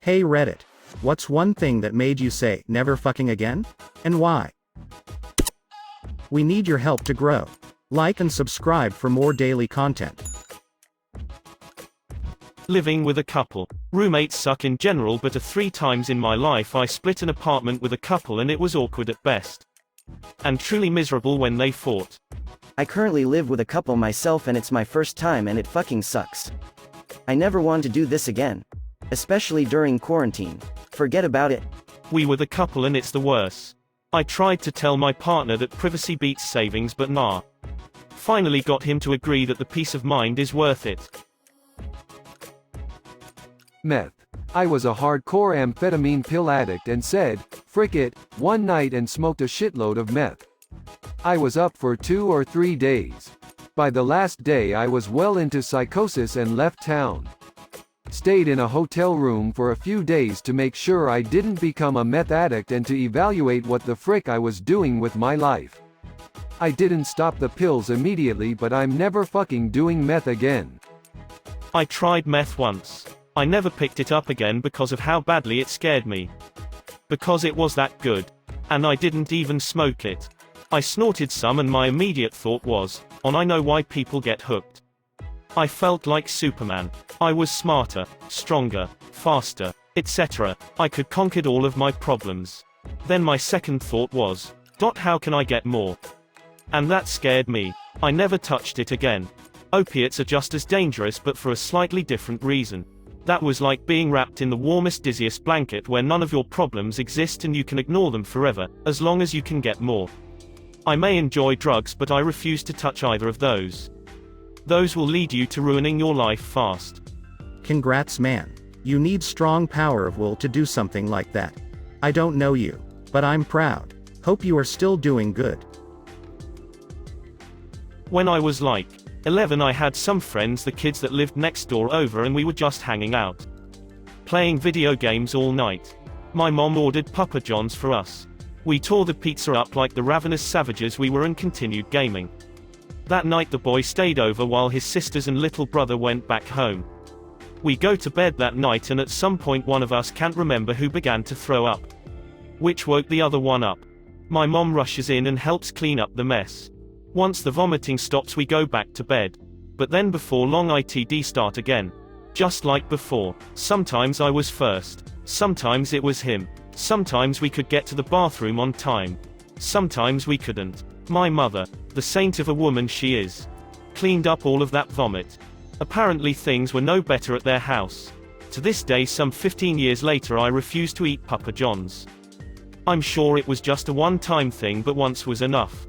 Hey Reddit. What's one thing that made you say, never fucking again? And why? We need your help to grow. Like and subscribe for more daily content. Living with a couple. Roommates suck in general, but 3 times in my life I split an apartment with a couple and it was awkward at best. And truly miserable when they fought. I currently live with a couple myself and it's my first time and it fucking sucks. I never want to do this again. Especially during quarantine. Forget about it. We were the couple and it's the worst. I tried to tell my partner that privacy beats savings, but nah. Finally got him to agree that the peace of mind is worth it. Meth. I was a hardcore amphetamine pill addict and said, frick it, one night and smoked a shitload of meth. I was up for 2 or 3 days. By the last day I was well into psychosis and left town. Stayed in a hotel room for a few days to make sure I didn't become a meth addict and to evaluate what the frick I was doing with my life. I didn't stop the pills immediately, but I'm never fucking doing meth again. I tried meth once. I never picked it up again because of how badly it scared me. Because it was that good. And I didn't even smoke it. I snorted some and my immediate thought was, I know why people get hooked. I felt like Superman. I was smarter, stronger, faster, etc. I could conquer all of my problems. Then my second thought was, how can I get more? And that scared me. I never touched it again. Opiates are just as dangerous, but for a slightly different reason. That was like being wrapped in the warmest, dizziest blanket where none of your problems exist and you can ignore them forever, as long as you can get more. I may enjoy drugs, but I refuse to touch either of those. Those will lead you to ruining your life fast. Congrats man. You need strong power of will to do something like that. I don't know you, but I'm proud. Hope you are still doing good. When I was like 11, I had some friends, the kids that lived next door, over and we were just hanging out. Playing video games all night. My mom ordered Papa John's for us. We tore the pizza up like the ravenous savages we were and continued gaming. That night the boy stayed over while his sisters and little brother went back home. We go to bed that night and at some point one of us can't remember who began to throw up. Which woke the other one up. My mom rushes in and helps clean up the mess. Once the vomiting stops we go back to bed. But then before long ITD start again. Just like before. Sometimes I was first. Sometimes it was him. Sometimes we could get to the bathroom on time. Sometimes we couldn't. My mother, the saint of a woman she is, cleaned up all of that vomit. Apparently things were no better at their house. To this day, some 15 years later, I refuse to eat Papa John's. I'm sure it was just a one-time thing, but once was enough.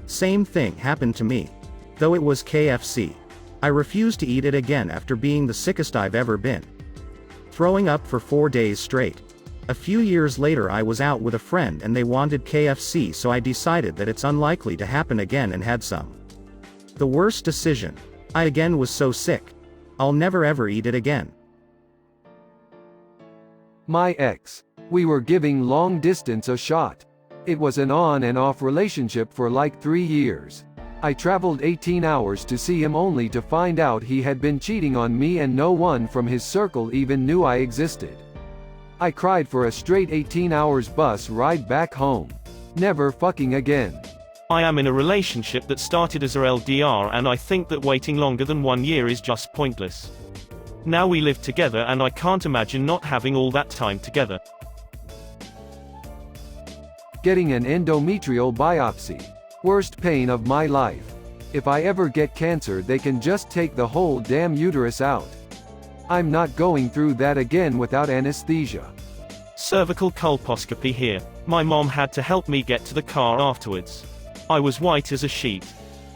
Same thing happened to me. Though it was KFC. I refused to eat it again after being the sickest I've ever been. Throwing up for 4 days straight. A few years later I was out with a friend and they wanted KFC, so I decided that it's unlikely to happen again and had some. The worst decision. I again was so sick. I'll never ever eat it again. My ex. We were giving long distance a shot. It was an on and off relationship for like 3 years. I traveled 18 hours to see him only to find out he had been cheating on me and no one from his circle even knew I existed. I cried for a straight 18 hours bus ride back home. Never fucking again. I am in a relationship that started as a LDR and I think that waiting longer than 1 year is just pointless. Now we live together and I can't imagine not having all that time together. Getting an endometrial biopsy. Worst pain of my life. If I ever get cancer they can just take the whole damn uterus out. I'm not going through that again without anesthesia. Cervical colposcopy here. My mom had to help me get to the car afterwards. I was white as a sheet.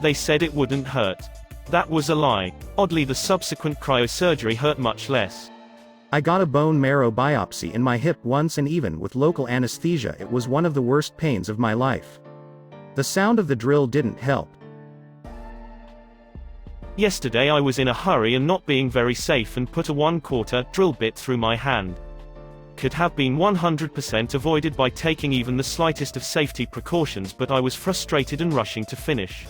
They said it wouldn't hurt. That was a lie. Oddly, the subsequent cryosurgery hurt much less. I got a bone marrow biopsy in my hip once and even with local anesthesia it was one of the worst pains of my life. The sound of the drill didn't help. Yesterday I was in a hurry and not being very safe and put a 1/4 drill bit through my hand. Could have been 100% avoided by taking even the slightest of safety precautions, but I was frustrated and rushing to finish.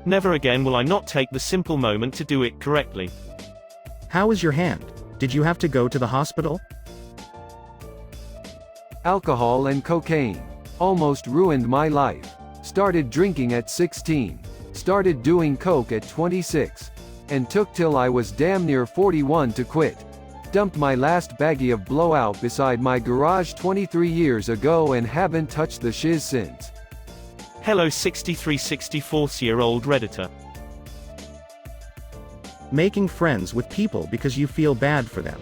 Never again will I not take the simple moment to do it correctly. How is your hand? Did you have to go to the hospital? Alcohol and cocaine. Almost ruined my life. Started drinking at 16. Started doing coke at 26. And took till I was damn near 41 to quit. Dumped my last baggie of blowout beside my garage 23 years ago and haven't touched the shiz since. Hello 63-64-year-old Redditor. Making friends with people because you feel bad for them.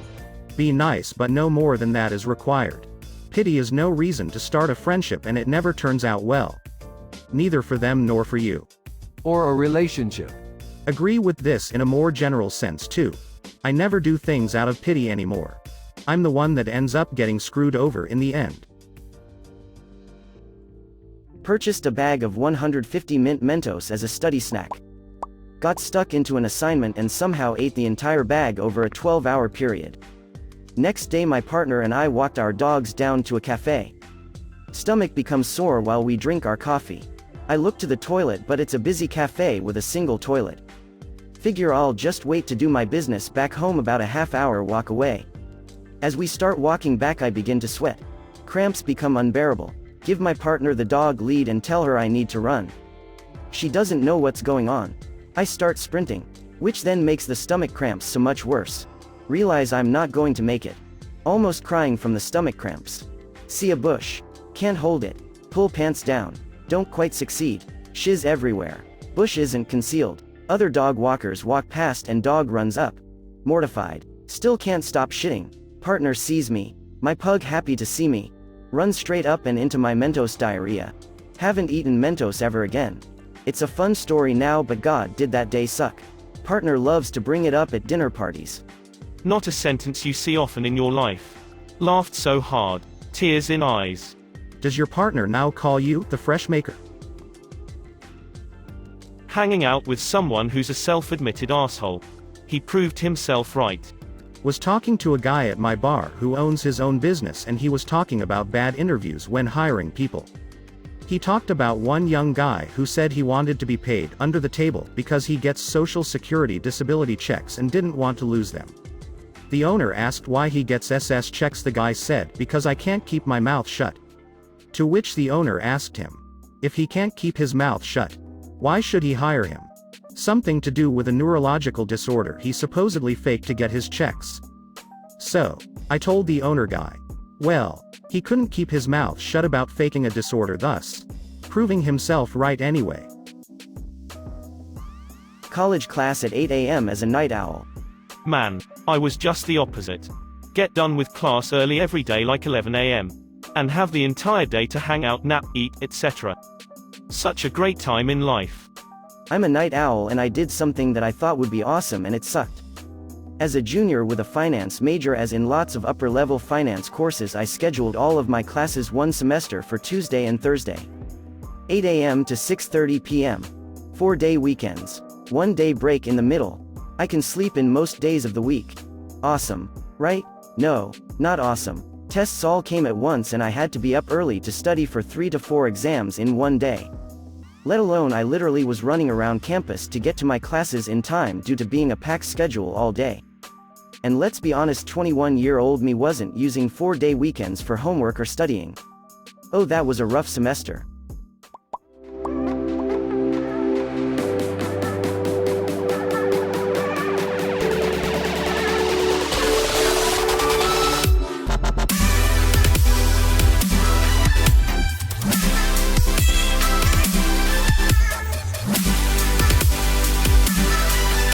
Be nice, but no more than that is required. Pity is no reason to start a friendship and it never turns out well. Neither for them nor for you. Or a relationship. Agree with this in a more general sense too. I never do things out of pity anymore. I'm the one that ends up getting screwed over in the end. Purchased a bag of 150 mint Mentos as a study snack. Got stuck into an assignment and somehow ate the entire bag over a 12-hour period. Next day my partner and I walked our dogs down to a cafe. Stomach becomes sore while we drink our coffee. I look to the toilet but it's a busy cafe with a single toilet. Figure I'll just wait to do my business back home, about a half-hour walk away. As we start walking back I begin to sweat. Cramps become unbearable. Give my partner the dog lead and tell her I need to run. She doesn't know what's going on. I start sprinting, which then makes the stomach cramps so much worse. Realize I'm not going to make it. Almost crying from the stomach cramps. See a bush. Can't hold it. Pull pants down. Don't quite succeed. Shiz everywhere. Bush isn't concealed. Other dog walkers walk past and dog runs up. Mortified. Still can't stop shitting. Partner sees me. My pug happy to see me. Runs straight up and into my Mentos diarrhea. Haven't eaten Mentos ever again. It's a fun story now, but God did that day suck. Partner loves to bring it up at dinner parties. Not a sentence you see often in your life. Laughed so hard. Tears in eyes. Does your partner now call you the Freshmaker? Hanging out with someone who's a self-admitted asshole. He proved himself right. Was talking to a guy at my bar who owns his own business, and he was talking about bad interviews when hiring people. He talked about one young guy who said he wanted to be paid under the table because he gets Social Security disability checks and didn't want to lose them. The owner asked why he gets SS checks. The guy said, "Because I can't keep my mouth shut." To which the owner asked him, if he can't keep his mouth shut, why should he hire him? Something to do with a neurological disorder he supposedly faked to get his checks. So, I told the owner guy, well, he couldn't keep his mouth shut about faking a disorder, thus proving himself right anyway. College class at 8 a.m. as a night owl. Man, I was just the opposite. Get done with class early every day, like 11 a.m. and have the entire day to hang out, nap, eat, etc. Such a great time in life. I'm a night owl and I did something that I thought would be awesome and it sucked. As a junior with a finance major, as in lots of upper-level finance courses, I scheduled all of my classes one semester for Tuesday and Thursday. 8 a.m. to 6:30 p.m. 4-day weekends. 1 day break in the middle. I can sleep in most days of the week. Awesome, right? No, not awesome. Tests all came at once and I had to be up early to study for 3 to 4 exams in one day. Let alone I literally was running around campus to get to my classes in time due to being a packed schedule all day. And let's be honest, 21-year-old me wasn't using 4-day weekends for homework or studying. Oh, that was a rough semester.